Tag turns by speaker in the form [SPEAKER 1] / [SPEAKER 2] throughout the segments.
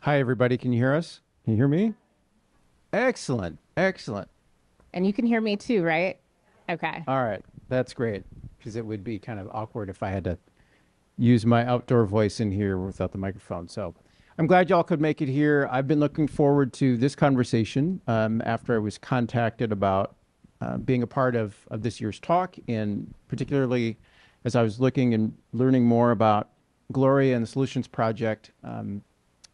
[SPEAKER 1] Hi, everybody. Can you hear us? Can you hear me? Excellent. Excellent.
[SPEAKER 2] And you can hear me too, right? Okay.
[SPEAKER 1] All right. That's great because it would be kind of awkward if I had to use my outdoor voice in here without the microphone. So I'm glad y'all could make it here. I've been looking forward to this conversation after I was contacted about being a part of this year's talk, and particularly as I was looking and learning more about Gloria and the Solutions Project.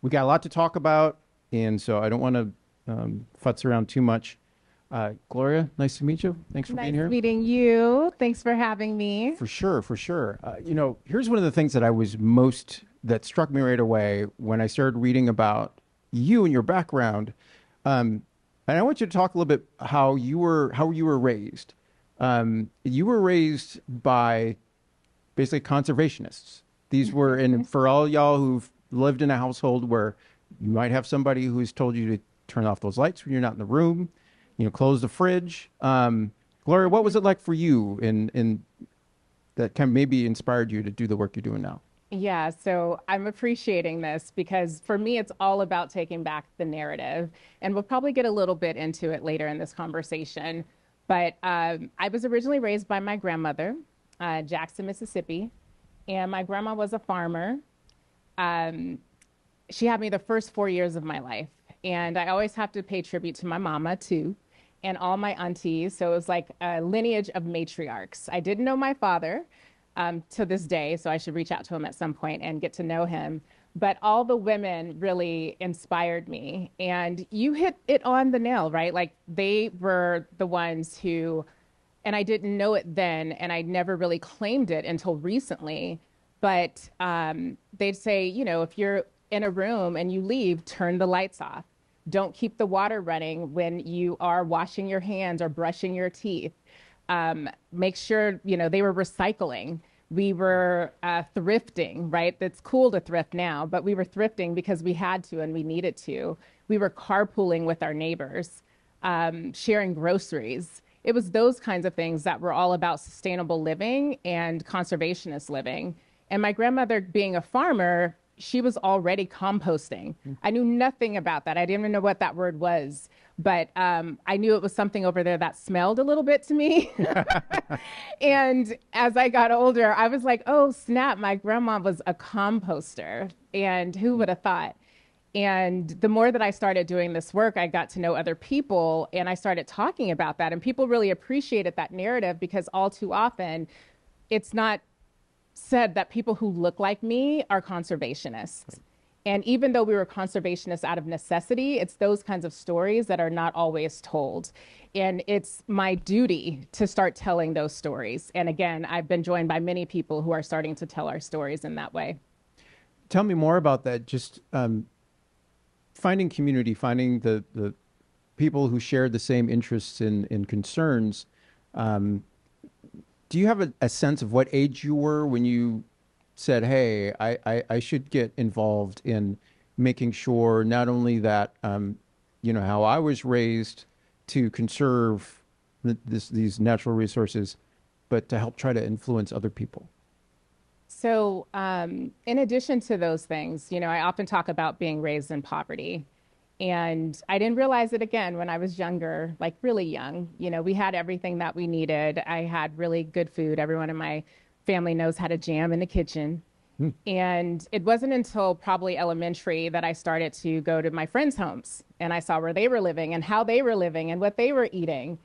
[SPEAKER 1] We got a lot to talk about, and so I don't want to futz around too much. Gloria, nice to meet you. Thanks for being
[SPEAKER 2] Nice
[SPEAKER 1] here.
[SPEAKER 2] meeting you. Thanks for having me.
[SPEAKER 1] For sure, for sure. Here's one of the things that struck me right away when I started reading about you and your background. And I want you to talk a little bit how you were raised. You were raised by basically conservationists. These were, and for all y'all who've lived in a household where you might have somebody who's told you to turn off those lights when you're not in the room, close the fridge. Gloria, what was it like for you in that kind of maybe inspired you to do the work you're doing now?
[SPEAKER 2] Yeah, so I'm appreciating this because for me, it's all about taking back the narrative. And we'll probably get a little bit into it later in this conversation. But I was originally raised by my grandmother, Jackson, Mississippi. And my grandma was a farmer. Um, she had me the first 4 years of my life. And I always have to pay tribute to my mama, too, and all my aunties. So it was like a lineage of matriarchs. I didn't know my father to this day, so I should reach out to him at some point and get to know him. But all the women really inspired me. And you hit it on the nail, right? Like they were the ones who, and I didn't know it then, and I never really claimed it until recently. But they'd say, if you're in a room and you leave, turn the lights off. Don't keep the water running when you are washing your hands or brushing your teeth. Make sure, they were recycling. We were thrifting, right? It's cool to thrift now, but we were thrifting because we had to and we needed to. We were carpooling with our neighbors, sharing groceries. It was those kinds of things that were all about sustainable living and conservationist living. And my grandmother, being a farmer, she was already composting. I knew nothing about that. I didn't even know what that word was, but I knew it was something over there that smelled a little bit to me. And as I got older, I was like, oh, snap, my grandma was a composter. And who would have thought? And the more that I started doing this work, I got to know other people and I started talking about that. And people really appreciated that narrative because all too often it's not said that people who look like me are conservationists. And even though we were conservationists out of necessity, it's those kinds of stories that are not always told. And it's my duty to start telling those stories. And again, I've been joined by many people who are starting to tell our stories in that way.
[SPEAKER 1] Tell me more about that. Just finding community, finding the people who share the same interests and concerns. Do you have a sense of what age you were when you said, hey, I should get involved in making sure not only that, how I was raised to conserve these natural resources, but to help try to influence other people?
[SPEAKER 2] So, in addition to those things, I often talk about being raised in poverty. And I didn't realize it again when I was younger, like really young. We had everything that we needed. I had really good food. Everyone in my family knows how to jam in the kitchen. And it wasn't until probably elementary that I started to go to my friends' homes and I saw where they were living and how they were living and what they were eating.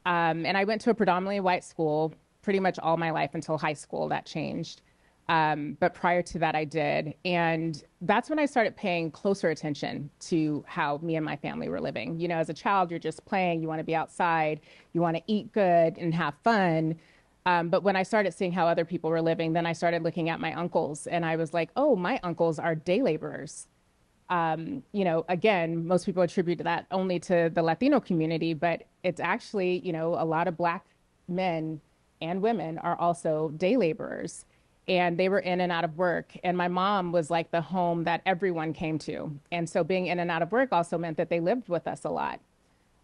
[SPEAKER 2] And I went to a predominantly white school pretty much all my life until high school. That changed. But prior to that, I did. And that's when I started paying closer attention to how me and my family were living. As a child, you're just playing. You want to be outside. You want to eat good and have fun. But when I started seeing how other people were living, then I started looking at my uncles. And I was like, oh, my uncles are day laborers. Again, most people attribute that only to the Latino community, but it's actually, a lot of Black men and women are also day laborers. And they were in and out of work. And my mom was like the home that everyone came to. And so being in and out of work also meant that they lived with us a lot.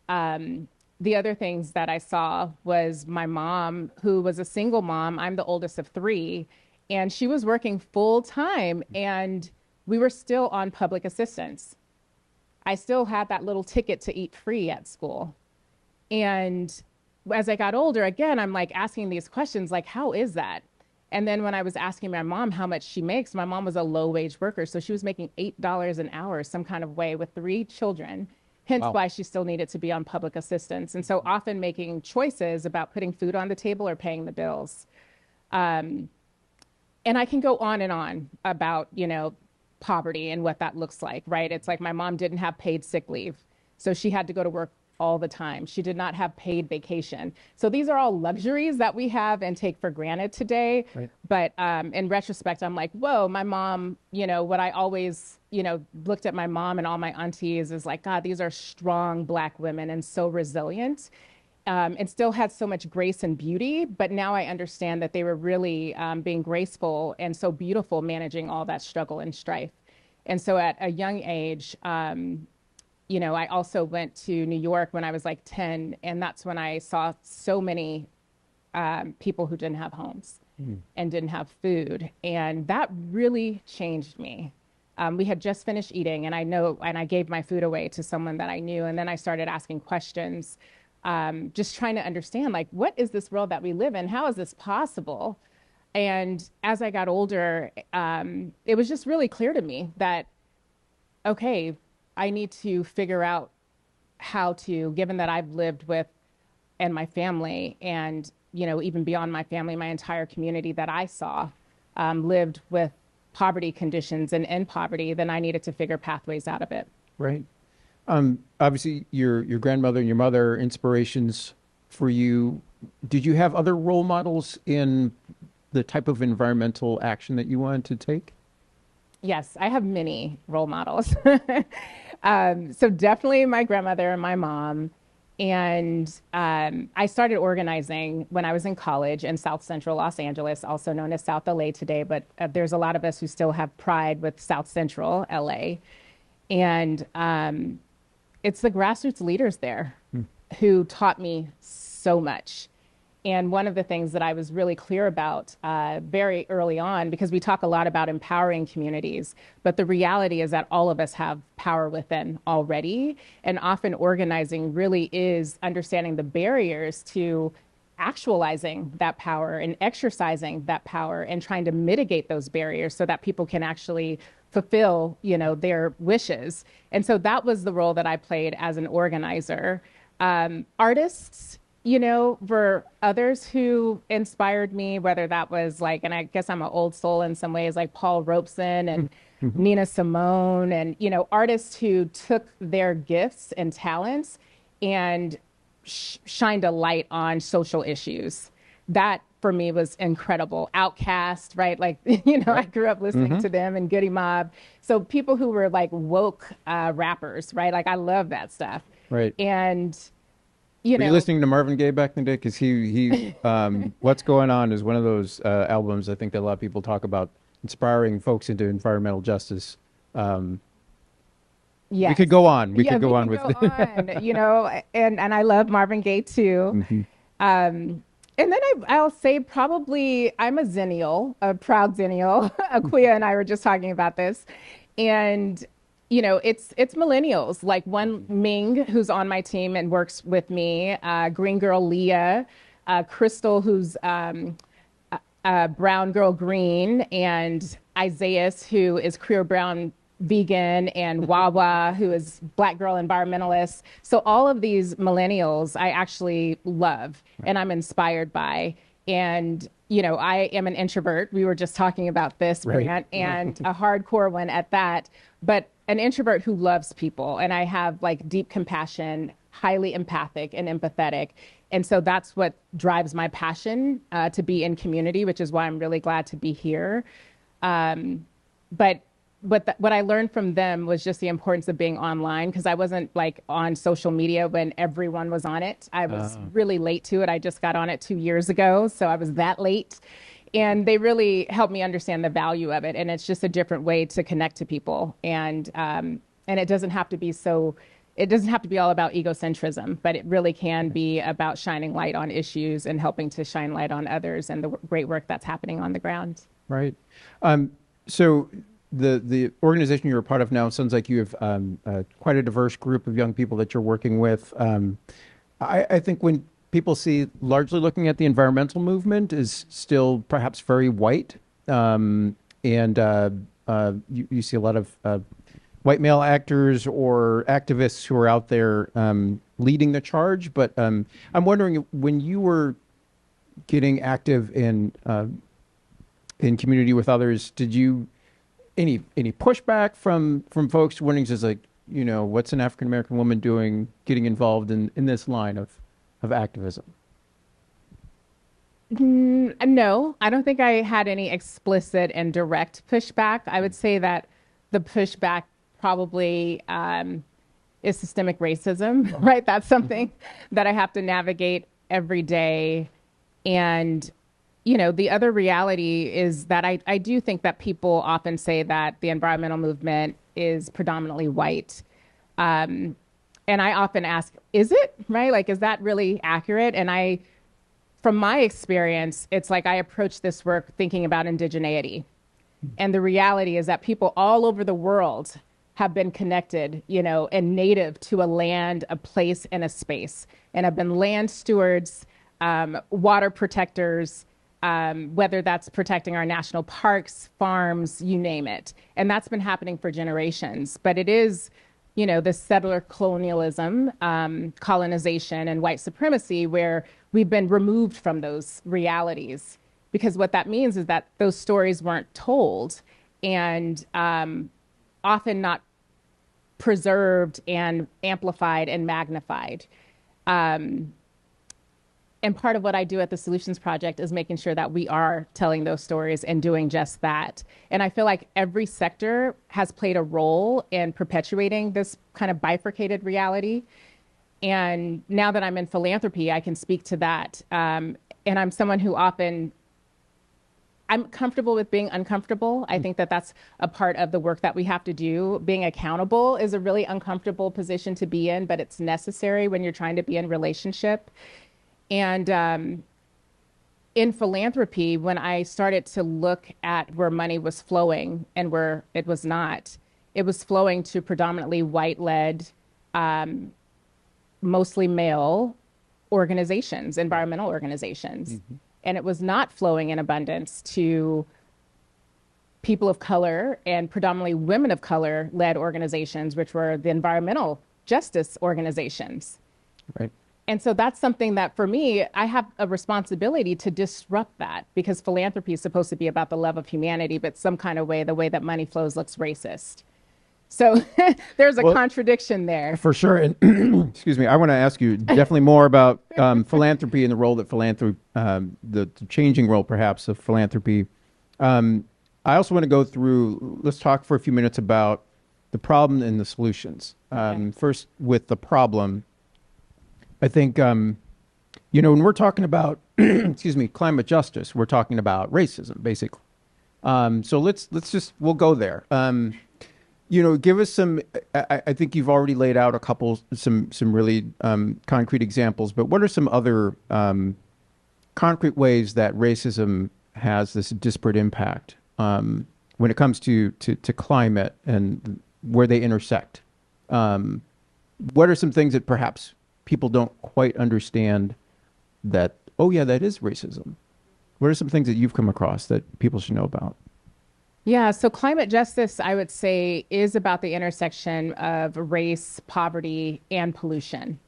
[SPEAKER 2] The other things that I saw was my mom, who was a single mom. I'm the oldest of three. And she was working full time. And we were still on public assistance. I still had that little ticket to eat free at school. And as I got older, again, I'm like asking these questions, like, how is that? And then when I was asking my mom how much she makes, my mom was a low wage worker. So she was making $8 an hour some kind of way with 3 children, hence
[SPEAKER 1] Wow.
[SPEAKER 2] why she still needed to be on public assistance. And so often making choices about putting food on the table or paying the bills. And I can go on and on about, poverty and what that looks like, right? It's like my mom didn't have paid sick leave. So she had to go to work all the time. She did not have paid vacation. So these are all luxuries that we have and take for granted today.
[SPEAKER 1] Right.
[SPEAKER 2] But in retrospect, I'm like, whoa, my mom, what I always, looked at my mom and all my aunties is like, God, these are strong Black women and so resilient. And still had so much grace and beauty, but now I understand that they were really being graceful and so beautiful managing all that struggle and strife. And so at a young age, I also went to New York when I was like 10, and that's when I saw so many people who didn't have homes and didn't have food. And that really changed me. We had just finished eating, and I gave my food away to someone that I knew. And then I started asking questions, just trying to understand, like, what is this world that we live in? How is this possible? And as I got older, it was just really clear to me that, okay, I need to figure out how to, given that I've lived with, and my family, and, even beyond my family, my entire community that I saw lived with poverty conditions and in poverty, then I needed to figure pathways out of it.
[SPEAKER 1] Right. Obviously, your grandmother and your mother, inspirations for you. Did you have other role models in the type of environmental action that you wanted to take?
[SPEAKER 2] Yes, I have many role models. So definitely my grandmother and my mom. And I started organizing when I was in college in South Central Los Angeles, also known as South LA today. But there's a lot of us who still have pride with South Central LA. And it's the grassroots leaders there who taught me so much. And one of the things that I was really clear about very early on, because we talk a lot about empowering communities, but the reality is that all of us have power within already. And often organizing really is understanding the barriers to actualizing that power and exercising that power and trying to mitigate those barriers so that people can actually fulfill, their wishes. And so that was the role that I played as an organizer. Artists, were others who inspired me, whether that was like, and I guess I'm an old soul in some ways, like Paul Robeson and Nina Simone, and, artists who took their gifts and talents and shined a light on social issues. That for me was incredible. Outkast, right? Like, I grew up listening to them and Goody Mob. So people who were like woke rappers, right? Like I love that stuff.
[SPEAKER 1] Right.
[SPEAKER 2] And,
[SPEAKER 1] Were you listening to Marvin Gaye back in the day? Because he What's Going On is one of those albums I think that a lot of people talk about inspiring folks into environmental justice.
[SPEAKER 2] yes.
[SPEAKER 1] We could go on. We could go on with
[SPEAKER 2] and I love Marvin Gaye too. And then I'll say probably I'm a Zennial, a proud Zennial. Akuya and I were just talking about this. And it's millennials, like one Ming, who's on my team and works with me, Green Girl Leah, Crystal, who's Brown Girl Green, and Isaiah, who is queer brown vegan, and Wawa, who is Black girl environmentalist. So all of these millennials I actually love and I'm inspired by. And, I am an introvert. We were just talking about this, Brandt, and a hardcore one at that. But an introvert who loves people, and I have like deep compassion, highly empathic and empathetic. And so that's what drives my passion to be in community, which is why I'm really glad to be here. But what I learned from them was just the importance of being online, because I wasn't like on social media when everyone was on it. I was really late to it. I just got on it 2 years ago, so I was that late. And they really helped me understand the value of it. And it's just a different way to connect to people. And it doesn't have to be it doesn't have to be all about egocentrism, but it really can be about shining light on issues and helping to shine light on others and the great work that's happening on the ground.
[SPEAKER 1] Right. So the organization you're a part of now sounds like you have quite a diverse group of young people that you're working with. I think when people see largely looking at the environmental movement is still perhaps very white, and you see a lot of white male actors or activists who are out there leading the charge. But I'm wondering, when you were getting active in community with others, did you any pushback from folks wondering, just like, what's an African American woman doing getting involved in this line of activism?
[SPEAKER 2] No, I don't think I had any explicit and direct pushback. I would say that the pushback probably is systemic racism, right? That's something that I have to navigate every day. And, the other reality is that I do think that people often say that the environmental movement is predominantly white. And I often ask, is it, right? Like, is that really accurate? And from my experience, it's like I approach this work thinking about indigeneity. And the reality is that people all over the world have been connected, and native to a land, a place, and a space, and have been land stewards, water protectors, whether that's protecting our national parks, farms, you name it. And that's been happening for generations. But it is, the settler colonialism, colonization, and white supremacy where we've been removed from those realities. Because what that means is that those stories weren't told, and often not preserved and amplified and magnified. And part of what I do at the Solutions Project is making sure that we are telling those stories and doing just that. And I feel like every sector has played a role in perpetuating this kind of bifurcated reality. And now that I'm in philanthropy, I can speak to that. And I'm someone who I'm comfortable with being uncomfortable. I think that that's a part of the work that we have to do. Being accountable is a really uncomfortable position to be in, but it's necessary when you're trying to be in relationship. And in philanthropy, when I started to look at where money was flowing and where it was not, it was flowing to predominantly white-led, mostly male organizations, environmental organizations. Mm-hmm. And it was not flowing in abundance to people of color and predominantly women of color led organizations, which were the environmental justice organizations.
[SPEAKER 1] Right.
[SPEAKER 2] And so that's something that, for me, I have a responsibility to disrupt that, because philanthropy is supposed to be about the love of humanity, but some kind of way, the way that money flows looks racist. So there's a contradiction there.
[SPEAKER 1] For sure. And excuse me, I want to ask you definitely more about philanthropy and the role that philanthropy, the changing role perhaps of philanthropy. I also want to go through, let's talk for a few minutes about the problem and the solutions. Okay. First, with the problem, I think, when we're talking about, excuse me, climate justice, we're talking about racism, basically. So we'll go there. Give us some, I think you've already laid out some really concrete examples, but what are some other concrete ways that racism has this disparate impact when it comes to climate and where they intersect? What are some things that perhaps people don't quite understand that, oh yeah, that is racism? What are some things that you've come across that people should know about?
[SPEAKER 2] Yeah, so climate justice, I would say, is about the intersection of race, poverty, and pollution.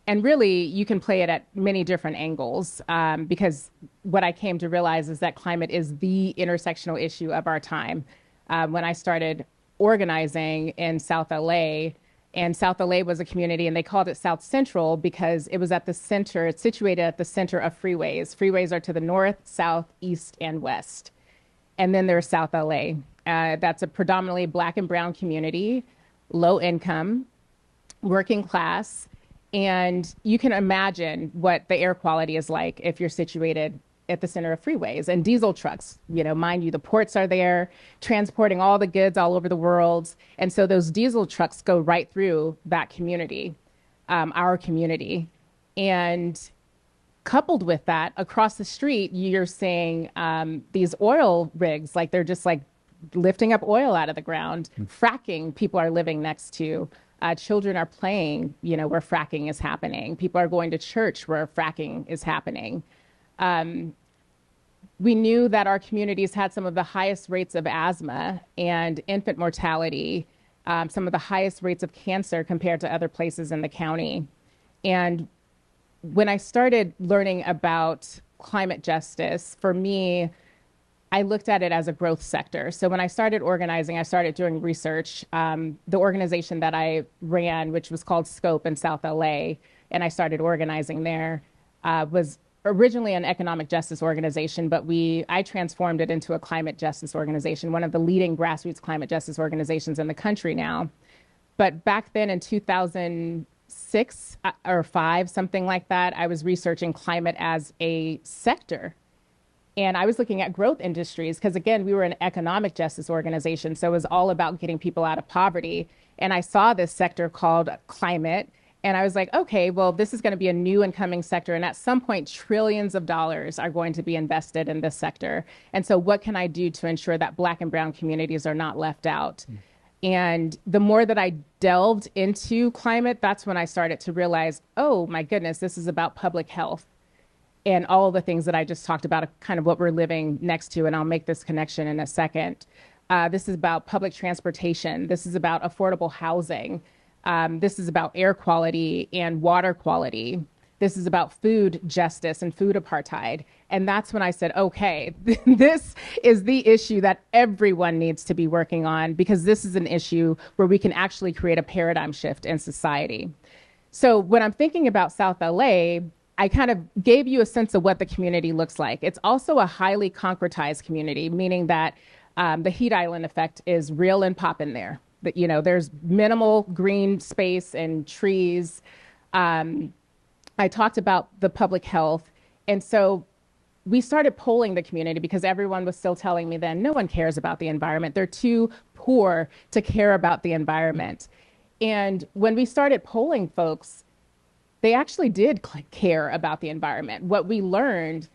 [SPEAKER 2] And really, you can play it at many different angles, because what I came to realize is that climate is the intersectional issue of our time. When I started organizing in South LA, and South LA was a community, and they called it South Central because it was at the center, it's situated at the center of freeways. Freeways are to the north, south, east, and west. And then there's South LA. That's a predominantly Black and brown community, low income, working class. And you can imagine what the air quality is like if you're situated at the center of freeways and diesel trucks. Mind you, the ports are there, transporting all the goods all over the world. And so those diesel trucks go right through that community, our community. And coupled with that, across the street, you're seeing these oil rigs, like they're just like lifting up oil out of the ground. Fracking, people are living next to. Children are playing, where fracking is happening. People are going to church where fracking is happening. We knew that our communities had some of the highest rates of asthma and infant mortality, some of the highest rates of cancer compared to other places in the county. And when I started learning about climate justice, for me, I looked at it as a growth sector. So when I started organizing, I started doing research. The organization that I ran, which was called Scope in South LA, and I started organizing there, was originally an economic justice organization, but I transformed it into a climate justice organization, one of the leading grassroots climate justice organizations in the country now. But back then in 2006 or 5, something like that, I was researching climate as a sector. And I was looking at growth industries because, again, we were an economic justice organization, so it was all about getting people out of poverty. And I saw this sector called climate, and I was like, okay, well, this is going to be a new and coming sector. And at some point, trillions of dollars are going to be invested in this sector. And so what can I do to ensure that Black and brown communities are not left out? And the more that I delved into climate, that's when I started to realize, oh, my goodness, this is about public health and all the things that I just talked about, kind of what we're living next to. And I'll make this connection in a second. This is about public transportation. This is about affordable housing. This is about air quality and water quality. This is about food justice and food apartheid. And that's when I said, okay, this is the issue that everyone needs to be working on, because this is an issue where we can actually create a paradigm shift in society. So when I'm thinking about South LA, I kind of gave you a sense of what the community looks like. It's also a highly concretized community, meaning that the heat island effect is real and popping there. That, there's minimal green space and trees. I talked about the public health. And so we started polling the community because everyone was still telling me then, no one cares about the environment. They're too poor to care about the environment. And when we started polling folks, they actually did care about the environment. What we learned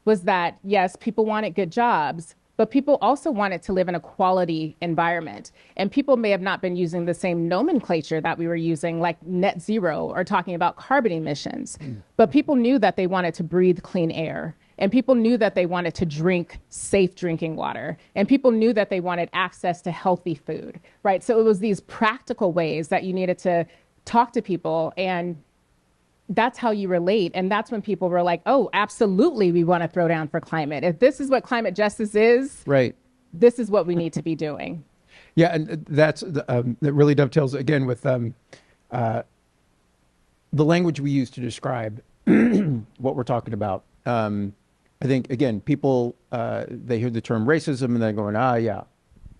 [SPEAKER 2] was that, yes, people wanted good jobs, but people also wanted to live in a quality environment. And people may have not been using the same nomenclature that we were using, like net zero or talking about carbon emissions. But people knew that they wanted to breathe clean air. And people knew that they wanted to drink safe drinking water. And people knew that they wanted access to healthy food, right? So it was these practical ways that you needed to talk to people, and that's how you relate. And that's when people were like, oh, absolutely, we want to throw down for climate. If this is what climate justice is,
[SPEAKER 1] right,
[SPEAKER 2] this is what we need to be doing.
[SPEAKER 1] Yeah, and that really dovetails again with the language we use to describe what we're talking about. I think, again, people, they hear the term racism and they're going, yeah,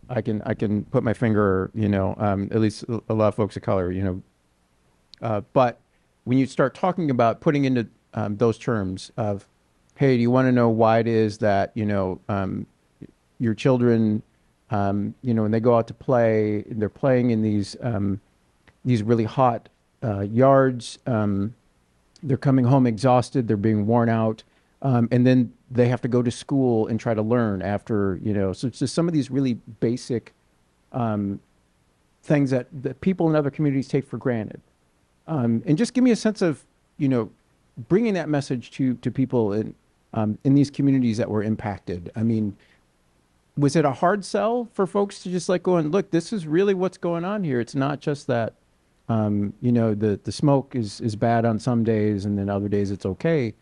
[SPEAKER 1] I can put my finger, at least a lot of folks of color, but when you start talking about putting into those terms of, hey, do you want to know why it is that, your children, when they go out to play, they're playing in these really hot yards, they're coming home exhausted, they're being worn out, and then they have to go to school and try to learn after, so it's just some of these really basic things that people in other communities take for granted. And just give me a sense of, bringing that message to people in these communities that were impacted. I mean, was it a hard sell for folks to just go and look, this is really what's going on here? It's not just that, the smoke is bad on some days and then other days it's okay.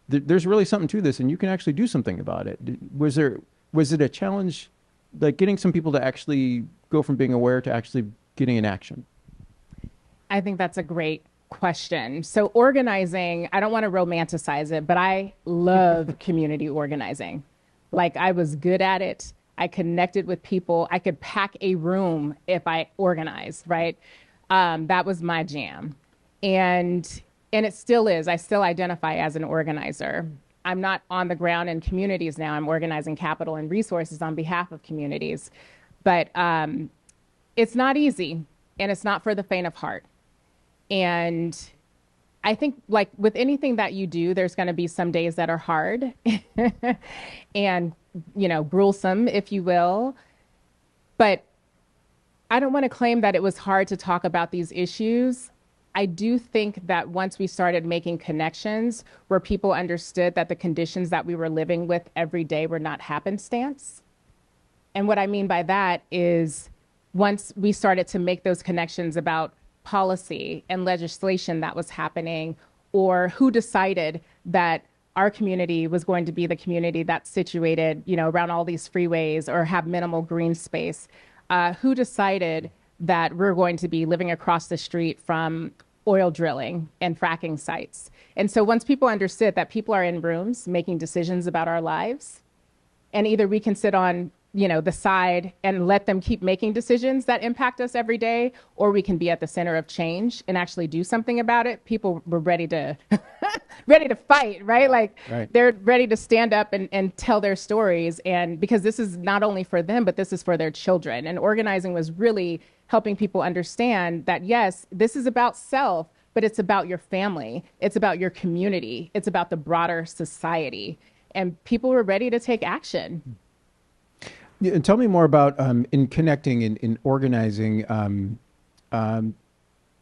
[SPEAKER 1] There's really something to this, and you can actually do something about it. Was it a challenge, getting some people to actually go from being aware to actually getting in action?
[SPEAKER 2] I think that's a great question. So organizing, I don't want to romanticize it, but I love community organizing. I was good at it. I connected with people. I could pack a room if I organized, right? That was my jam. And it still is. I still identify as an organizer. I'm not on the ground in communities now. I'm organizing capital and resources on behalf of communities. But it's not easy, and it's not for the faint of heart. And I think like with anything that you do, there's going to be some days that are hard and, gruesome, if you will. But I don't want to claim that it was hard to talk about these issues. I do think that once we started making connections where people understood that the conditions that we were living with every day were not happenstance. And what I mean by that is once we started to make those connections about policy and legislation that was happening, or who decided that our community was going to be the community that's situated, around all these freeways or have minimal green space, who decided that we're going to be living across the street from oil drilling and fracking sites. And so once people understood that people are in rooms making decisions about our lives, and either we can sit on the side and let them keep making decisions that impact us every day, or we can be at the center of change and actually do something about it. People were ready to ready to fight, right? Like right. They're ready to stand up and tell their stories. And because this is not only for them, but this is for their children. And organizing was really helping people understand that, yes, this is about self, but it's about your family. It's about your community. It's about the broader society. And people were ready to take action.
[SPEAKER 1] Yeah, and tell me more about in connecting, in organizing, and I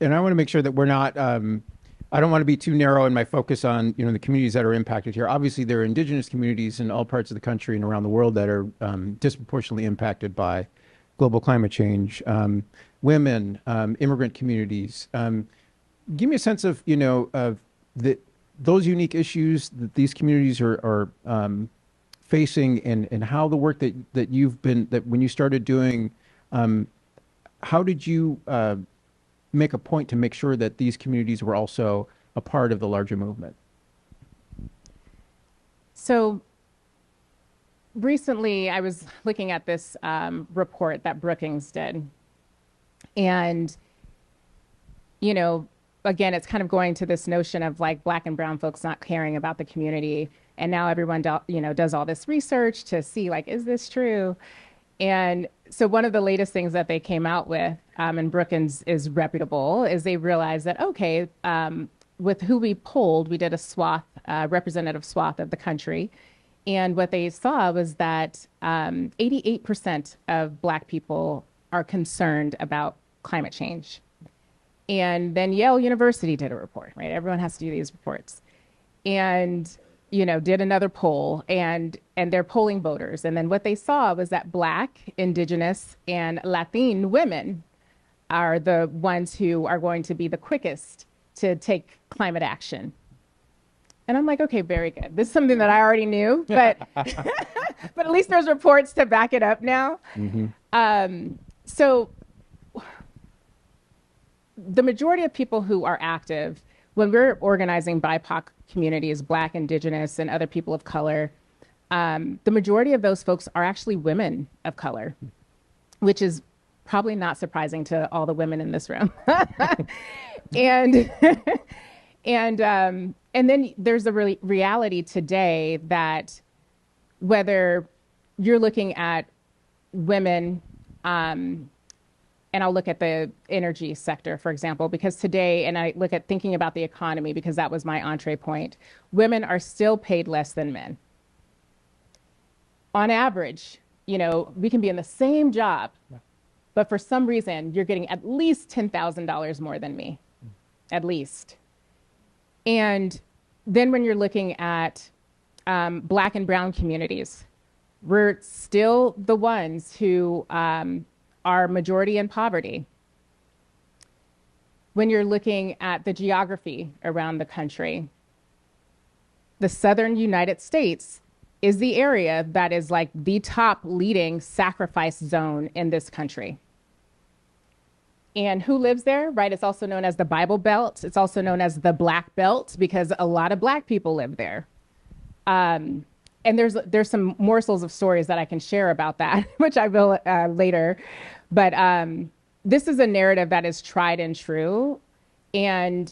[SPEAKER 1] want to make sure that we're not. I don't want to be too narrow in my focus on the communities that are impacted here. Obviously, there are indigenous communities in all parts of the country and around the world that are disproportionately impacted by global climate change. Women, immigrant communities. Give me a sense of of those unique issues that these communities are facing, and how the work that you've been, that when you started doing, how did you make a point to make sure that these communities were also a part of the larger movement?
[SPEAKER 2] So recently I was looking at this report that Brookings did. And, again, it's kind of going to this notion of like Black and brown folks not caring about the community. And now everyone, does all this research to see, like, is this true? And so one of the latest things that they came out with, and Brookings is reputable, is they realized that, okay, with who we polled, we did a swath, representative swath of the country. And what they saw was that 88% of Black people are concerned about climate change. And then Yale University did a report, right? Everyone has to do these reports. And did another poll, and they're polling voters. And then what they saw was that Black, Indigenous, and Latin women are the ones who are going to be the quickest to take climate action. And I'm like, okay, very good. This is something that I already knew, but but at least there's reports to back it up now. Mm-hmm. So the majority of people who are active, when we're organizing BIPOC communities, Black, Indigenous, and other people of color, the majority of those folks are actually women of color, which is probably not surprising to all the women in this room. And then there's the reality today that whether you're looking at women, and I'll look at the energy sector, for example, because today, and I look at thinking about the economy because that was my entree point, women are still paid less than men. On average, we can be in the same job, but for some reason, you're getting at least $10,000 more than me, at least. And then when you're looking at Black and brown communities, we're still the ones who are majority in poverty. When you're looking at the geography around the country, the southern United States is the area that is like the top leading sacrifice zone in this country. And who lives there, right? It's also known as the Bible Belt. It's also known as the Black Belt because a lot of Black people live there. And there's some morsels of stories that I can share about that, which I will later. But this is a narrative that is tried and true. And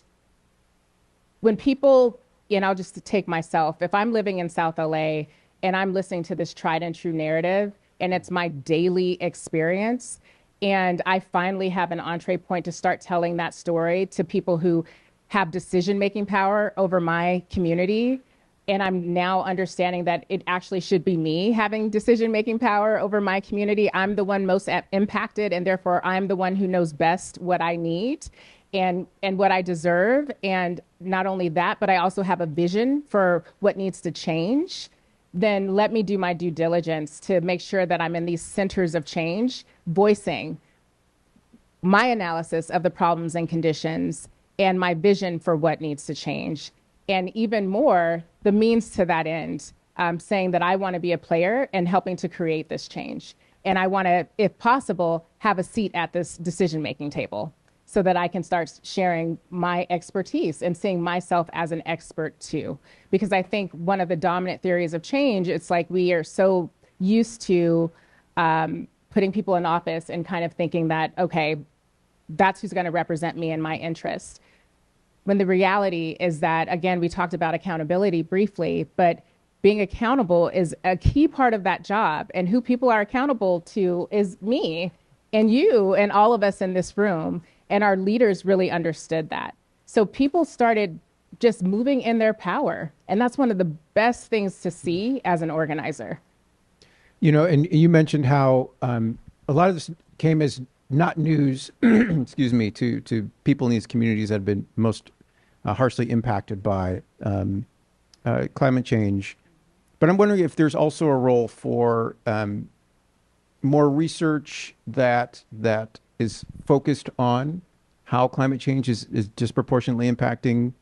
[SPEAKER 2] when people, and I'll just take myself, if I'm living in South LA and I'm listening to this tried and true narrative, and it's my daily experience, and I finally have an entree point to start telling that story to people who have decision-making power over my community. And I'm now understanding that it actually should be me having decision-making power over my community. I'm the one most impacted, and therefore I'm the one who knows best what I need and what I deserve. And not only that, but I also have a vision for what needs to change. Then let me do my due diligence to make sure that I'm in these centers of change, voicing my analysis of the problems and conditions and my vision for what needs to change. And even more, the means to that end, saying that I want to be a player and helping to create this change. And I want to, if possible, have a seat at this decision-making table so that I can start sharing my expertise and seeing myself as an expert too. Because I think one of the dominant theories of change, it's like we are so used to putting people in office and kind of thinking that, okay, that's who's going to represent me and my interests. When the reality is that, again, we talked about accountability briefly, but being accountable is a key part of that job. And who people are accountable to is me and you and all of us in this room. And our leaders really understood that. So people started just moving in their power. And that's one of the best things to see as an organizer.
[SPEAKER 1] You know, and you mentioned how a lot of this came as not news, excuse me, to people in these communities that have been most harshly impacted by climate change. But I'm wondering if there's also a role for more research that is focused on how climate change is disproportionately impacting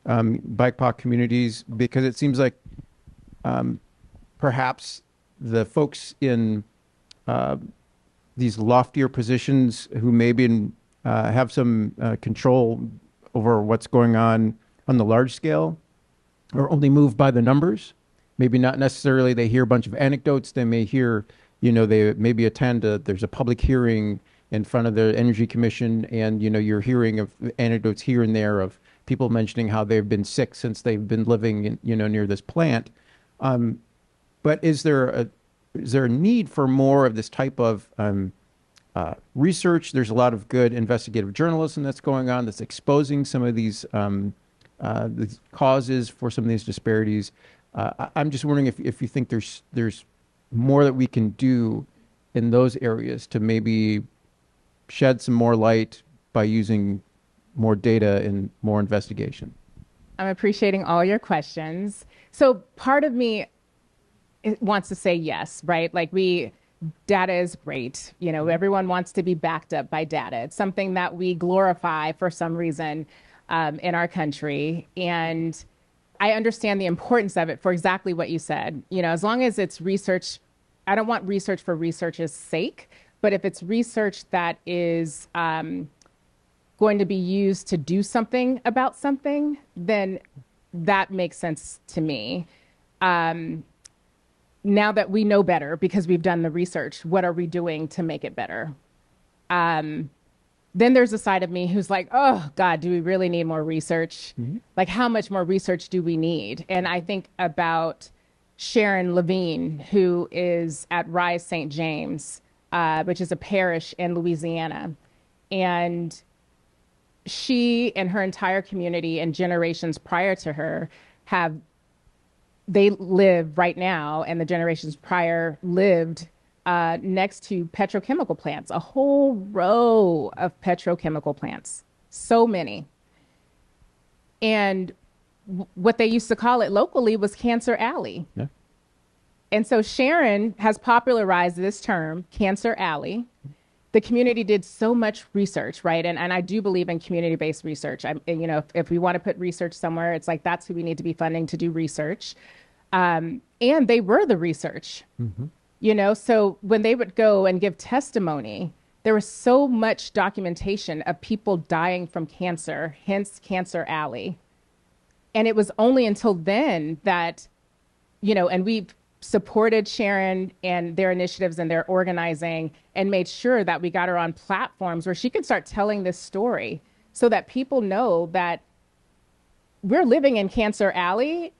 [SPEAKER 1] BIPOC communities, because it seems like perhaps the folks in these loftier positions who maybe have some control over what's going on the large scale are only moved by the numbers. Maybe not necessarily they hear a bunch of anecdotes. They may hear, you know, they maybe there's a public hearing in front of the Energy Commission, and, you know, you're hearing of anecdotes here and there of people mentioning how they've been sick since they've been living in, you know, near this plant. But is there a need for more of this type of research? There's a lot of good investigative journalism that's going on that's exposing some of these causes for some of these disparities. I'm just wondering if you think there's more that we can do in those areas to maybe shed some more light by using more data and more investigation.
[SPEAKER 2] I'm appreciating all your questions. So part of me wants to say yes, right? Like data is great. You know, everyone wants to be backed up by data. It's something that we glorify for some reason in our country. And I understand the importance of it for exactly what you said. You know, as long as it's research, I don't want research for research's sake, but if it's research that is going to be used to do something about something, then that makes sense to me. Now that we know better because we've done the research, what are we doing to make it better? Then there's a side of me who's like, oh, God, do we really need more research? Mm-hmm. Like, how much more research do we need? And I think about Sharon Levine, who is at Rise St. James, which is a parish in Louisiana. And she and her entire community and generations prior to her they live right now, and the generations prior lived next to petrochemical plants, a whole row of petrochemical plants, so many. And what they used to call it locally was Cancer Alley. Yeah. And so Sharon has popularized this term, Cancer Alley. The community did so much research, right? And I do believe in community-based research. You know, if we want to put research somewhere, it's like that's who we need to be funding to do research. And they were the research, mm-hmm. You know, so when they would go and give testimony, there was so much documentation of people dying from cancer, hence Cancer Alley. And it was only until then that, you know, and we've supported Sharon and their initiatives and their organizing and made sure that we got her on platforms where she could start telling this story so that people know that we're living in Cancer Alley,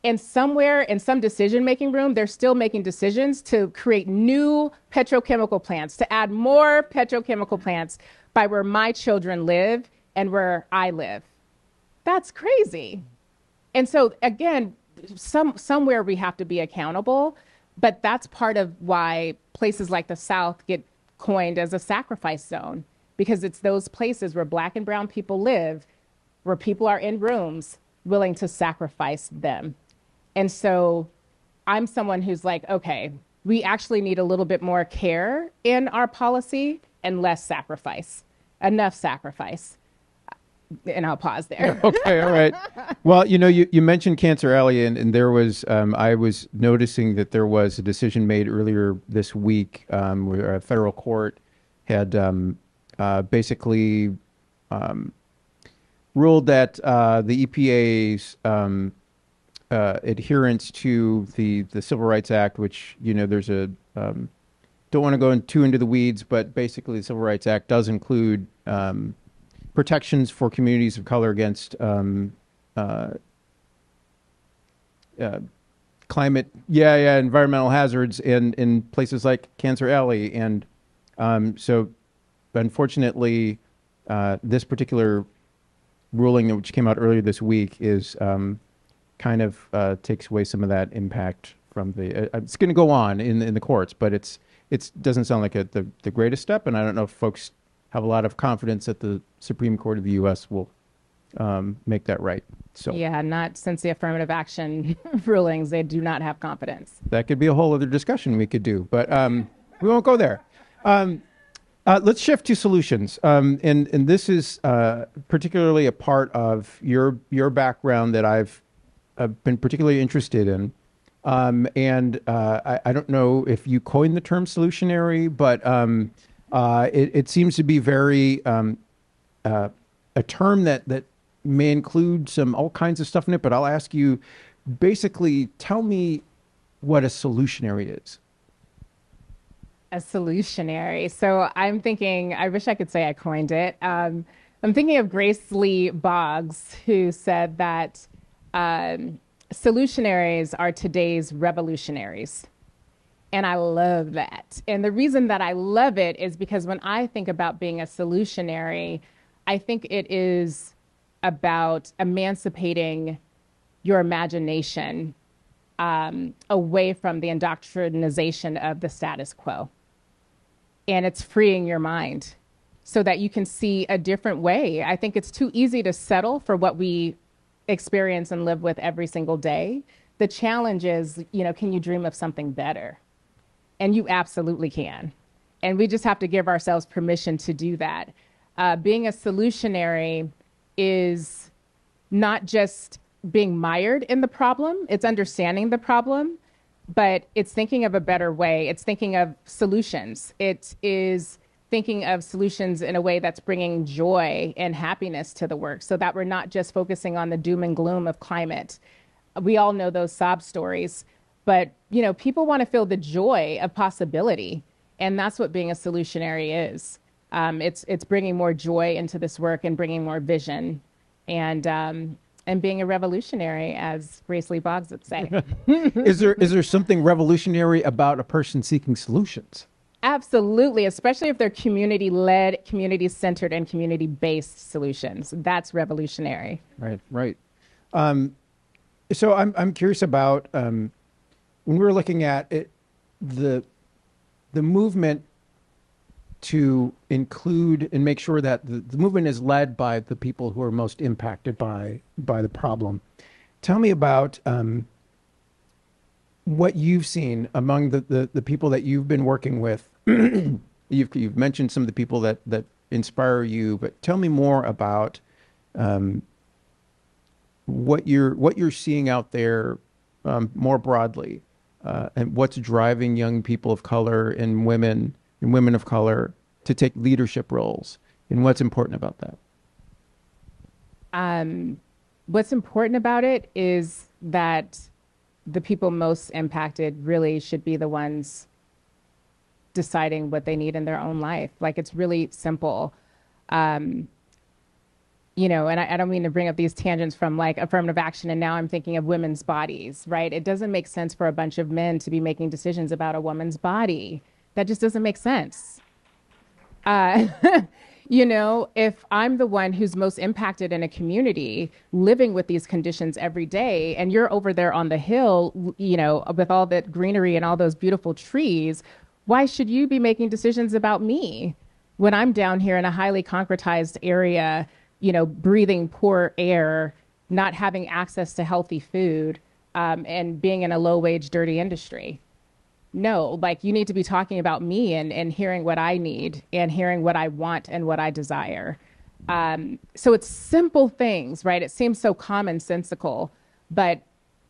[SPEAKER 2] and somewhere in some decision-making room, they're still making decisions to create new petrochemical plants, to add more petrochemical plants by where my children live and where I live. That's crazy. And so again, somewhere we have to be accountable, but that's part of why places like the South get coined as a sacrifice zone, because it's those places where Black and brown people live, where people are in rooms willing to sacrifice them. And so I'm someone who's like, okay, we actually need a little bit more care in our policy and less sacrifice. Enough sacrifice. And I'll pause there.
[SPEAKER 1] Okay, all right. Well, you mentioned Cancer Alley, and there was, I was noticing that there was a decision made earlier this week where a federal court had basically ruled that the EPA's adherence to the Civil Rights Act, which, there's a, don't want to go too into the weeds, but basically the Civil Rights Act does include protections for communities of color against environmental hazards in places like Cancer Alley. And so unfortunately, this particular ruling, which came out earlier this week, is kind of takes away some of that impact from the, it's going to go on in the courts, but it doesn't sound like the greatest step. And I don't know if folks have a lot of confidence that the Supreme Court of the U.S. will make that right. So
[SPEAKER 2] yeah, not since the affirmative action rulings, they do not have confidence.
[SPEAKER 1] That could be a whole other discussion we could do, but we won't go there. Let's shift to solutions, and this is particularly a part of your background that I've been particularly interested in. And I don't know if you coined the term solutionary, but it seems to be very a term that may include all kinds of stuff in it. But I'll ask you, basically, tell me what a solutionary is.
[SPEAKER 2] A solutionary. So I'm thinking, I wish I could say I coined it. I'm thinking of Grace Lee Boggs, who said that solutionaries are today's revolutionaries. And I love that. And the reason that I love it is because when I think about being a solutionary, I think it is about emancipating your imagination away from the indoctrination of the status quo. And it's freeing your mind so that you can see a different way. I think it's too easy to settle for what we experience and live with every single day. The challenge is, can you dream of something better? And you absolutely can. And we just have to give ourselves permission to do that. Being a solutionary is not just being mired in the problem, it's understanding the problem, but it's thinking of a better way. It's thinking of solutions. It is thinking of solutions in a way that's bringing joy and happiness to the work so that we're not just focusing on the doom and gloom of climate. We all know those sob stories, but people want to feel the joy of possibility. And that's what being a solutionary is. It's bringing more joy into this work and bringing more vision and being a revolutionary, as Grace Lee Boggs would say.
[SPEAKER 1] Is there something revolutionary about a person seeking solutions?
[SPEAKER 2] Absolutely, especially if they're community-led, community-centered, and community-based solutions. That's revolutionary.
[SPEAKER 1] Right. So I'm curious about when we're looking at it, the movement to include and make sure that the movement is led by the people who are most impacted by the problem. Tell me about what you've seen among the people that you've been working with. You've mentioned some of the people that inspire you, but tell me more about what you're seeing out there more broadly, and what's driving young people of color and women of color to take leadership roles, and what's important about that.
[SPEAKER 2] What's important about it is that the people most impacted really should be the ones deciding what they need in their own life. Like, it's really simple. And I don't mean to bring up these tangents from like affirmative action, and now I'm thinking of women's bodies, right? It doesn't make sense for a bunch of men to be making decisions about a woman's body. That just doesn't make sense. You know, if I'm the one who's most impacted in a community living with these conditions every day, and you're over there on the hill, you know, with all that greenery and all those beautiful trees, why should you be making decisions about me when I'm down here in a highly concretized area, you know, breathing poor air, not having access to healthy food, and being in a low wage, dirty industry? No, like you need to be talking about me and hearing what I need and hearing what I want and what I desire. So it's simple things, right? It seems so commonsensical, but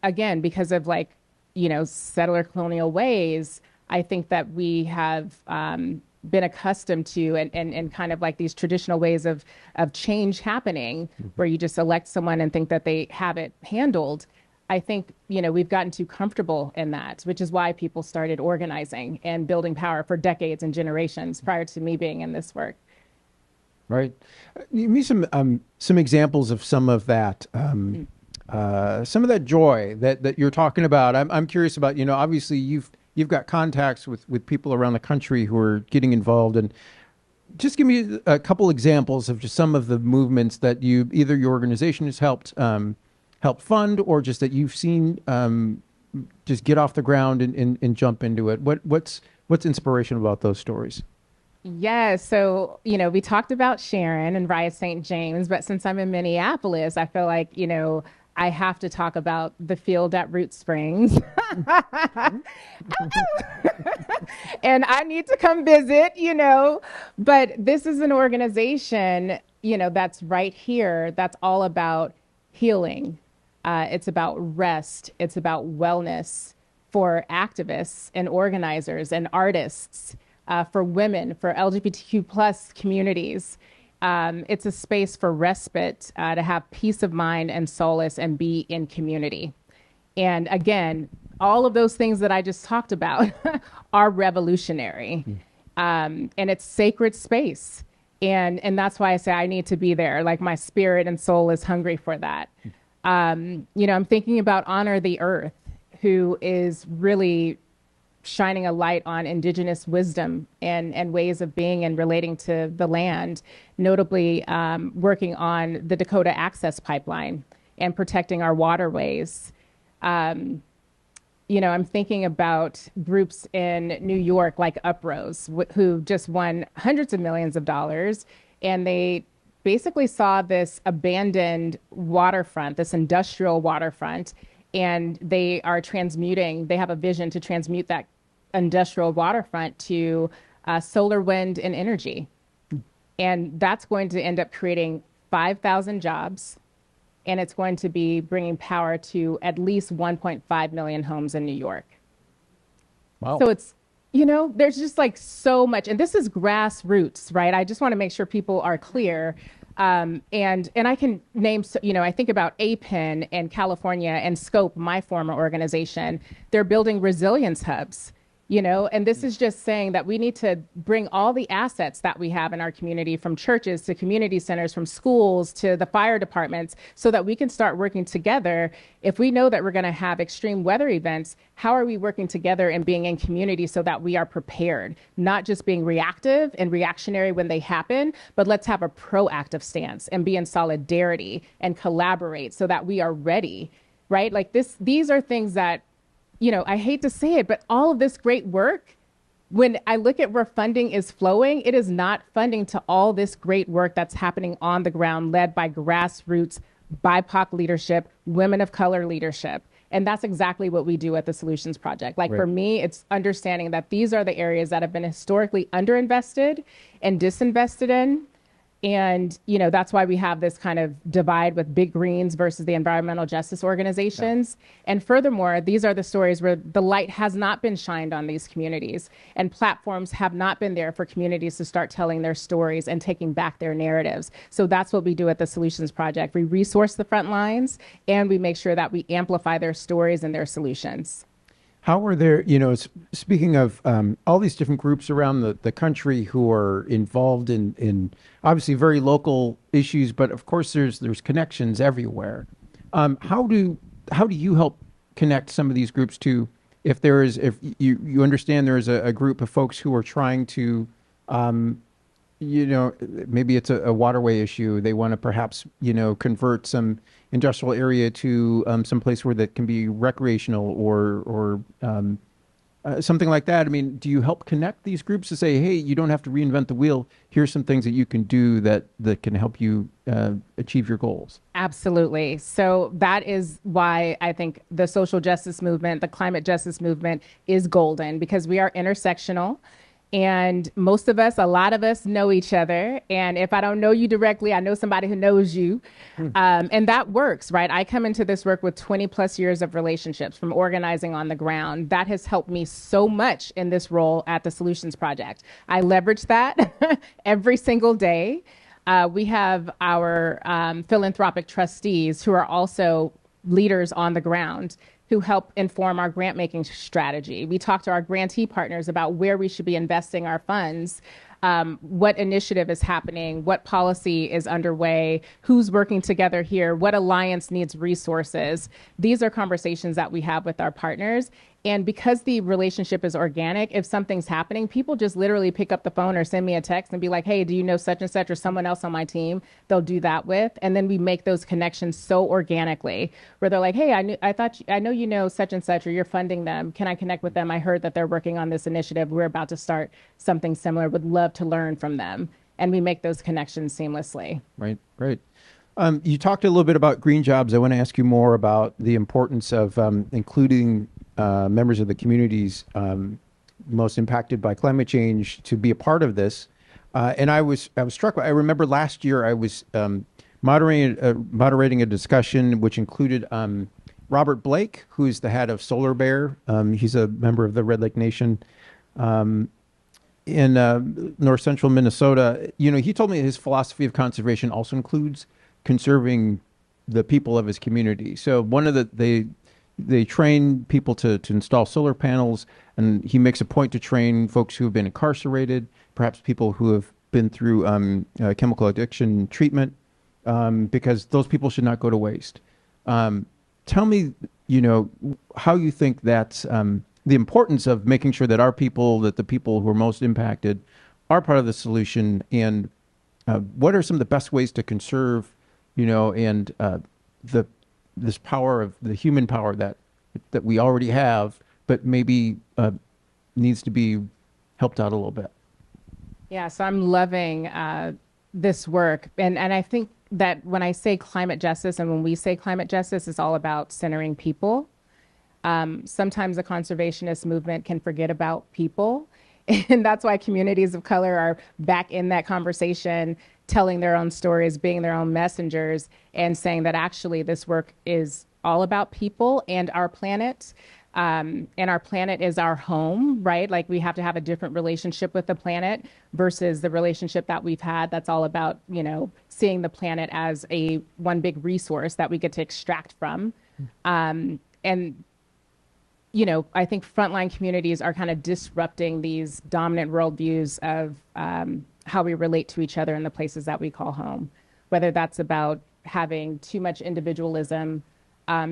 [SPEAKER 2] again, because of like, you know, settler colonial ways, I think that we have been accustomed to and kind of like these traditional ways of change happening where you just elect someone and think that they have it handled. I think, you know, we've gotten too comfortable in that, which is why people started organizing and building power for decades and generations prior to me being in this work.
[SPEAKER 1] Right. Give me some examples of some of that joy that you're talking about. I'm curious about, you know, obviously you've got contacts with people around the country who are getting involved, and just give me a couple examples of just some of the movements that either your organization has helped fund, or just that you've seen just get off the ground and jump into it. What's inspirational about those stories?
[SPEAKER 2] Yeah, so, you know, we talked about Sharon and Riot St. James, but since I'm in Minneapolis, I feel like, you know, I have to talk about the field at Root Springs. And I need to come visit, you know. But this is an organization, you know, that's right here, that's all about healing. It's about rest. It's about wellness for activists and organizers and artists, for women, for LGBTQ plus communities. It's a space for respite, to have peace of mind and solace and be in community. And again, all of those things that I just talked about are revolutionary. And it's sacred space. And that's why I say I need to be there. Like my spirit and soul is hungry for that. You know, I'm thinking about Honor the Earth, who is really shining a light on indigenous wisdom and ways of being and relating to the land, notably working on the Dakota Access Pipeline and protecting our waterways. You know, I'm thinking about groups in New York like Uprose, who just won hundreds of millions of dollars, and they basically saw this abandoned waterfront, this industrial waterfront, and they have a vision to transmute that industrial waterfront to solar, wind, and energy. And that's going to end up creating 5,000 jobs, and it's going to be bringing power to at least 1.5 million homes in New York.
[SPEAKER 1] Wow.
[SPEAKER 2] So it's, you know, there's just like so much, and this is grassroots, right? I just want to make sure people are clear. And I can name, you know, I think about APIN in California and Scope, my former organization. They're building resilience hubs, you know, and this is just saying that we need to bring all the assets that we have in our community, from churches to community centers, from schools to the fire departments, so that we can start working together. If we know that we're going to have extreme weather events, how are we working together and being in community so that we are prepared, not just being reactive and reactionary when they happen, but let's have a proactive stance and be in solidarity and collaborate so that we are ready, right? Like these are things that, you know, I hate to say it, but all of this great work, when I look at where funding is flowing, it is not funding to all this great work that's happening on the ground, led by grassroots, BIPOC leadership, women of color leadership. And that's exactly what we do at the Solutions Project. Like, for me, it's understanding that these are the areas that have been historically underinvested and disinvested in. And, you know, that's why we have this kind of divide with big greens versus the environmental justice organizations. Yeah. And furthermore, these are the stories where the light has not been shined on these communities, and platforms have not been there for communities to start telling their stories and taking back their narratives. So that's what we do at the Solutions Project. We resource the front lines, and we make sure that we amplify their stories and their solutions.
[SPEAKER 1] How are there, you know, speaking of all these different groups around the country who are involved in obviously very local issues, but of course there's connections everywhere. How do you help connect some of these groups to, if you understand there is a group of folks who are trying to maybe it's a waterway issue. They want to perhaps, convert some industrial area to some place where that can be recreational or something like that. I mean, do you help connect these groups to say, hey, you don't have to reinvent the wheel. Here's some things that you can do that can help you achieve your goals?
[SPEAKER 2] Absolutely. So that is why I think the social justice movement, the climate justice movement is golden, because we are intersectional. And most of us, a lot of us know each other. And if I don't know you directly, I know somebody who knows you. And that works, right? I come into this work with 20 plus years of relationships from organizing on the ground. That has helped me so much in this role at the Solutions Project. I leverage that every single day. We have our philanthropic trustees who are also leaders on the ground who help inform our grant making strategy. We talk to our grantee partners about where we should be investing our funds, what initiative is happening, what policy is underway, who's working together here, what alliance needs resources. These are conversations that we have with our partners. And because the relationship is organic, if something's happening, people just literally pick up the phone or send me a text and be like, hey, do you know such and such or someone else on my team? They'll do that with. And then we make those connections so organically where they're like, hey, I know you know such and such, or you're funding them. Can I connect with them? I heard that they're working on this initiative. We're about to start something similar. Would love to learn from them. And we make those connections seamlessly.
[SPEAKER 1] Right. You talked a little bit about green jobs. I want to ask you more about the importance of including members of the communities most impacted by climate change to be a part of this. And I was struck by, I remember last year I was moderating a discussion which included Robert Blake, who's the head of Solar Bear. He's a member of the Red Lake Nation in north central Minnesota. He told me his philosophy of conservation also includes conserving the people of his community. So one of they train people to install solar panels, and he makes a point to train folks who have been incarcerated, perhaps people who have been through chemical addiction treatment, because those people should not go to waste. Tell me, how you think that's the importance of making sure that our people, that the people who are most impacted, are part of the solution, and what are some of the best ways to conserve, and this power of the human power that we already have, but maybe needs to be helped out a little bit.
[SPEAKER 2] Yeah, so I'm loving this work. And I think that when I say climate justice and when we say climate justice, it's all about centering people. Sometimes the conservationist movement can forget about people. And that's why communities of color are back in that conversation, telling their own stories, being their own messengers, and saying that actually this work is all about people and our planet. And our planet is our home, right? Like we have to have a different relationship with the planet versus the relationship that we've had that's all about, seeing the planet as one big resource that we get to extract from. I think frontline communities are kind of disrupting these dominant worldviews of how we relate to each other in the places that we call home, whether that's about having too much individualism,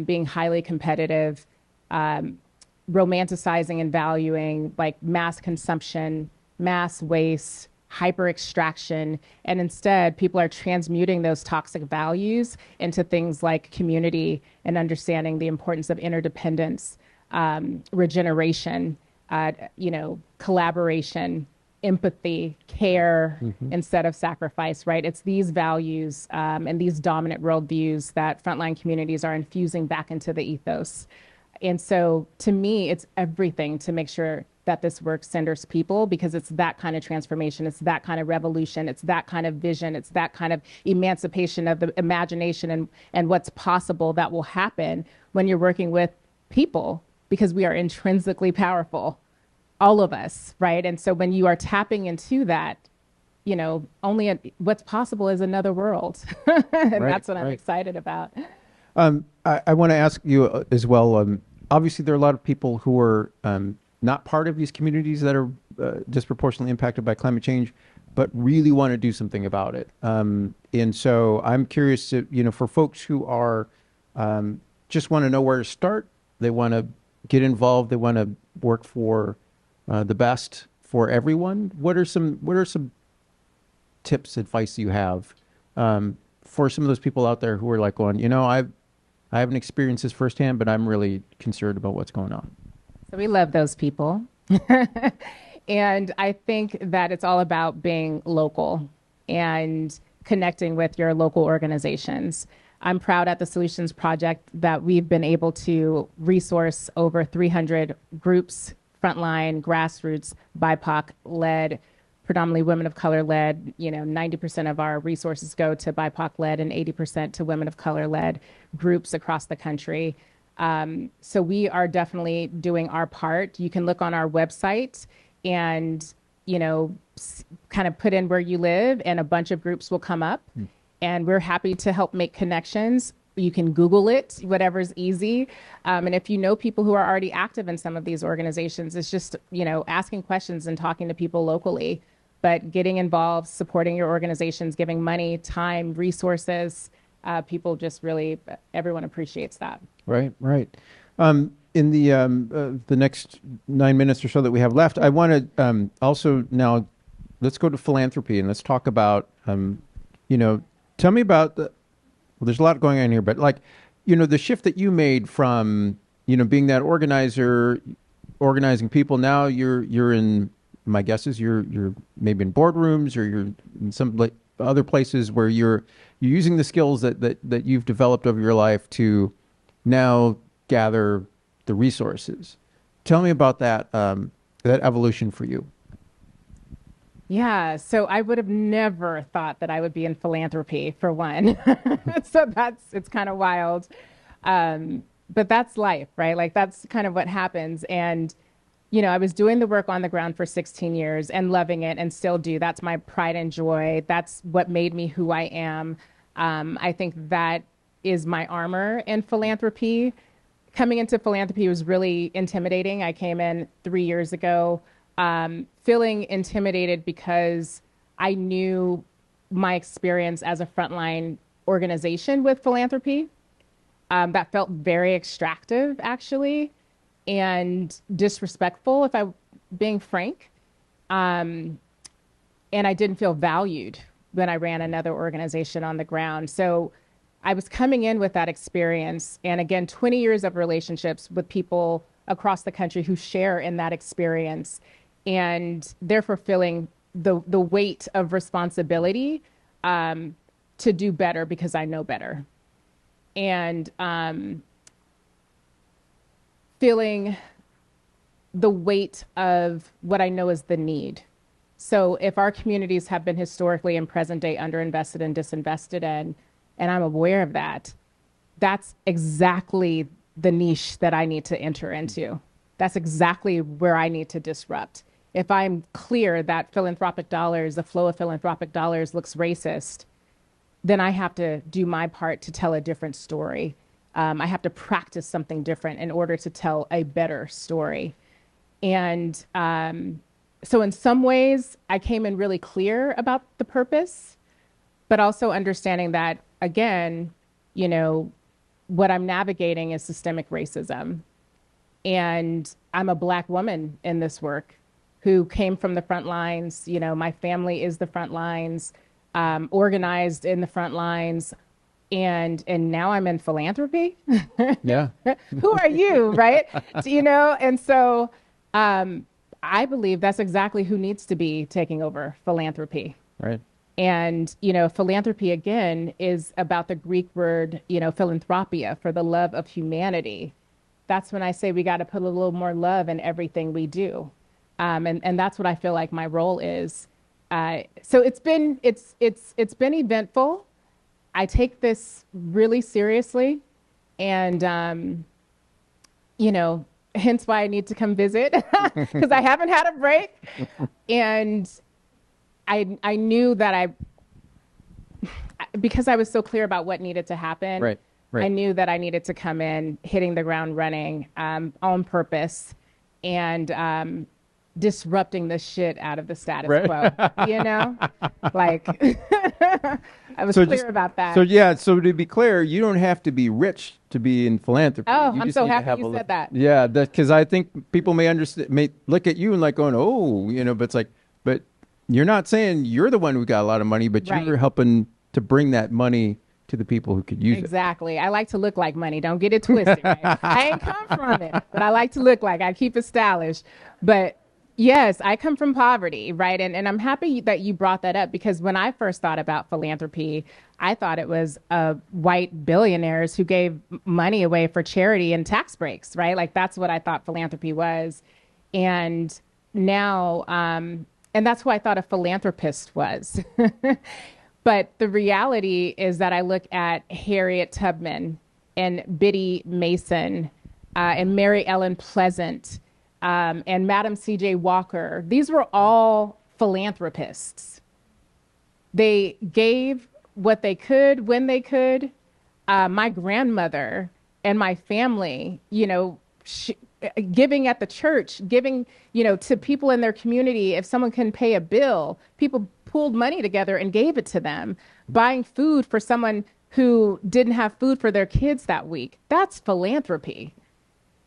[SPEAKER 2] being highly competitive, romanticizing and valuing like mass consumption, mass waste, hyper extraction, and instead people are transmuting those toxic values into things like community and understanding the importance of interdependence, regeneration, collaboration, empathy, care, instead of sacrifice, right? It's these values and these dominant worldviews that frontline communities are infusing back into the ethos. And so to me, it's everything to make sure that this work centers people, because it's that kind of transformation, it's that kind of revolution, it's that kind of vision, it's that kind of emancipation of the imagination and what's possible that will happen when you're working with people, because we are intrinsically powerful, all of us, right? And so when you are tapping into that, what's possible is another world. And that's what I'm excited about.
[SPEAKER 1] I want to ask you as well, obviously there are a lot of people who are not part of these communities that are disproportionately impacted by climate change, but really want to do something about it. And so I'm curious to, for folks who are just want to know where to start, they want to get involved, they want to work for the best for everyone. What are some tips, advice you have for some of those people out there who are like going, I haven't experienced this firsthand, but I'm really concerned about what's going on.
[SPEAKER 2] So we love those people. And I think that it's all about being local and connecting with your local organizations. I'm proud at the Solutions Project that we've been able to resource over 300 groups, frontline, grassroots, BIPOC-led, predominantly women of color-led. 90% of our resources go to BIPOC-led and 80% to women of color-led groups across the country. So we are definitely doing our part. You can look on our website and, kind of put in where you live, and a bunch of groups will come up. And we're happy to help make connections. You can Google it, whatever's easy. And if you know people who are already active in some of these organizations, it's just, asking questions and talking to people locally. But getting involved, supporting your organizations, giving money, time, resources, people just really, everyone appreciates that.
[SPEAKER 1] Right. In the next 9 minutes or so that we have left, I want to also now, let's go to philanthropy and let's talk about, tell me about well, there's a lot going on here, but the shift that you made from, being that organizer, organizing people. Now you're in, my guess is you're maybe in boardrooms, or you're in some other places where you're using the skills that you've developed over your life to now gather the resources. Tell me about that evolution for you.
[SPEAKER 2] Yeah, so I would have never thought that I would be in philanthropy, for one. So it's kind of wild. But that's life, right? Like, that's kind of what happens. And, I was doing the work on the ground for 16 years and loving it, and still do. That's my pride and joy. That's what made me who I am. I think that is my armor in philanthropy. Coming into philanthropy was really intimidating. I came in 3 years ago, feeling intimidated because I knew my experience as a frontline organization with philanthropy. That felt very extractive, actually, and disrespectful, if I'm being frank. And I didn't feel valued when I ran another organization on the ground. So I was coming in with that experience, and again, 20 years of relationships with people across the country who share in that experience, and therefore feeling the weight of responsibility to do better because I know better. And feeling the weight of what I know is the need. So if our communities have been historically and present day underinvested and disinvested in, and I'm aware of that, that's exactly the niche that I need to enter into. That's exactly where I need to disrupt. If I'm clear that philanthropic dollars, the flow of philanthropic dollars looks racist, then I have to do my part to tell a different story. I have to practice something different in order to tell a better story. And so in some ways, I came in really clear about the purpose, but also understanding that, again, what I'm navigating is systemic racism. And I'm a Black woman in this work who came from the front lines. My family is the front lines, organized in the front lines. And now I'm in philanthropy.
[SPEAKER 1] Yeah.
[SPEAKER 2] Who are you, right? And so I believe that's exactly who needs to be taking over philanthropy.
[SPEAKER 1] Right.
[SPEAKER 2] And, philanthropy, again, is about the Greek word, philanthropia, for the love of humanity. That's when I say we got to put a little more love in everything we do. And that's what I feel like my role is. So it's been eventful. I take this really seriously, and, hence why I need to come visit, because I haven't had a break. And I knew that because I was so clear about what needed to happen,
[SPEAKER 1] right.
[SPEAKER 2] I knew that I needed to come in hitting the ground running on purpose, and disrupting the shit out of the status quo, like I was clear about that.
[SPEAKER 1] So to be clear, you don't have to be rich to be in philanthropy.
[SPEAKER 2] Oh,
[SPEAKER 1] you
[SPEAKER 2] I'm
[SPEAKER 1] just
[SPEAKER 2] so
[SPEAKER 1] need to
[SPEAKER 2] happy
[SPEAKER 1] have
[SPEAKER 2] you said that.
[SPEAKER 1] Yeah, because I think people may look at you and like going, oh, but it's like, but you're not saying you're the one who got a lot of money, but
[SPEAKER 2] Right.
[SPEAKER 1] you're helping to bring that money to the people who could use
[SPEAKER 2] Exactly. I like to look like money. Don't get it twisted. Right? I ain't come from it, but I like to look like. I keep it stylish. But yes, I come from poverty, right? And I'm happy that you brought that up because when I first thought about philanthropy, I thought it was white billionaires who gave money away for charity and tax breaks, right? Like that's what I thought philanthropy was. And now, and that's who I thought a philanthropist was. But the reality is that I look at Harriet Tubman and Biddy Mason and Mary Ellen Pleasant and Madam C.J. Walker. These were all philanthropists. They gave what they could when they could. My grandmother and my family, giving at the church, giving, to people in their community. If someone can pay a bill, people pooled money together and gave it to them. Buying food for someone who didn't have food for their kids that week. That's philanthropy.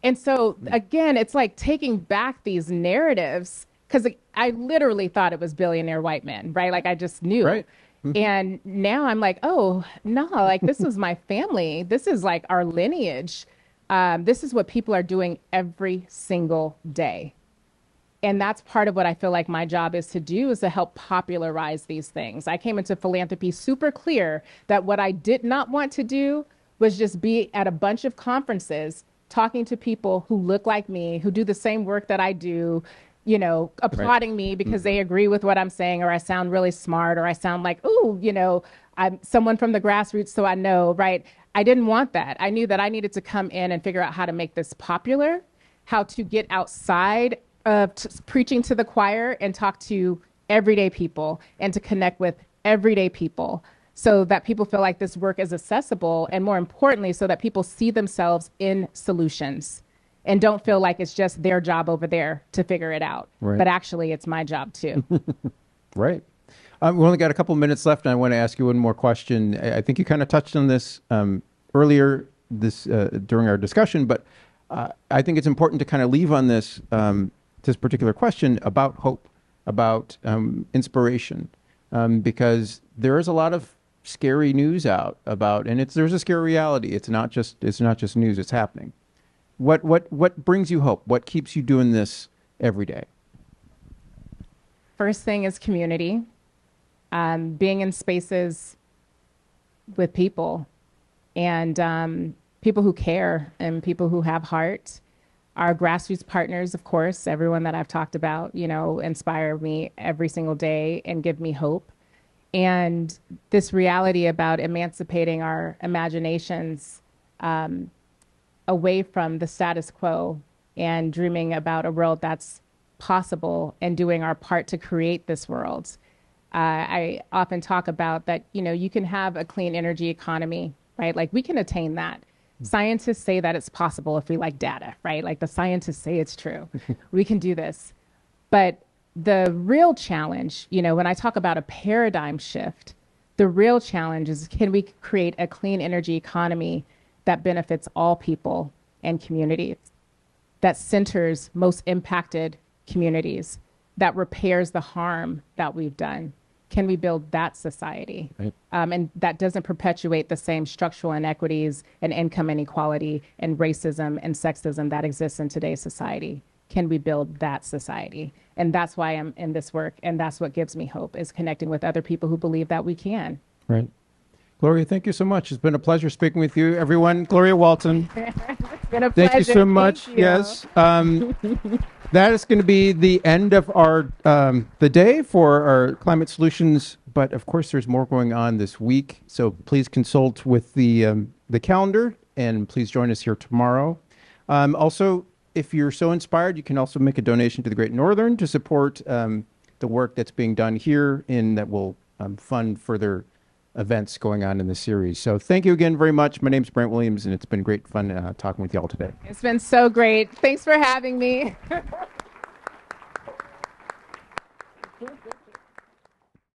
[SPEAKER 2] And so, again, it's like taking back these narratives because I literally thought it was billionaire white men, right? Like I just knew.
[SPEAKER 1] Right.
[SPEAKER 2] And now I'm like, oh, no, like this was my family. This is like our lineage. This is what people are doing every single day. And that's part of what I feel like my job is to do is to help popularize these things. I came into philanthropy super clear that what I did not want to do was just be at a bunch of conferences talking to people who look like me, who do the same work that I do, applauding me because they agree with what I'm saying, or I sound really smart, or I sound like, ooh, I'm someone from the grassroots, so I know, right? I didn't want that. I knew that I needed to come in and figure out how to make this popular, how to get outside of preaching to the choir and talk to everyday people and to connect with everyday people so that people feel like this work is accessible, and more importantly, so that people see themselves in solutions and don't feel like it's just their job over there to figure it out.
[SPEAKER 1] Right.
[SPEAKER 2] But actually, it's my job too.
[SPEAKER 1] Right. We only got a couple minutes left, and I want to ask you one more question. I think you kind of touched on this earlier during our discussion, but I think it's important to kind of leave on this particular question about hope, about inspiration, because there is a lot of scary news out about, and there's a scary reality. It's not just news. It's happening. What brings you hope? What keeps you doing this every day?
[SPEAKER 2] First thing is community. Being in spaces with people and people who care and people who have heart. Our grassroots partners, of course, everyone that I've talked about, inspire me every single day and give me hope. And this reality about emancipating our imaginations away from the status quo and dreaming about a world that's possible and doing our part to create this world. I often talk about that, you can have a clean energy economy, right? Like we can attain that. Scientists say that it's possible if we like data, right? Like the scientists say it's true. We can do this. But the real challenge, when I talk about a paradigm shift, the real challenge is can we create a clean energy economy that benefits all people and communities, that centers most impacted communities, that repairs the harm that we've done? Can we build that society?
[SPEAKER 1] Right.
[SPEAKER 2] And that doesn't perpetuate the same structural inequities and income inequality and racism and sexism that exists in today's society? Can we build that society? And that's why I'm in this work. And that's what gives me hope, is connecting with other people who believe that we can.
[SPEAKER 1] Right. Gloria, thank you so much. It's been a pleasure speaking with you. Everyone, Gloria Walton.
[SPEAKER 2] It's been a pleasure.
[SPEAKER 1] Thank you so much.
[SPEAKER 2] Thank you.
[SPEAKER 1] Yes. That is going to be the end of our the day for our climate solutions. But of course, there's more going on this week. So please consult with the calendar, and please join us here tomorrow. Also, if you're so inspired, you can also make a donation to the Great Northern to support the work that's being done here, and that will fund further events going on in the series. So thank you again very much. My name's Brandt Williams, and it's been great fun talking with you all today.
[SPEAKER 2] It's been so great. Thanks for having me.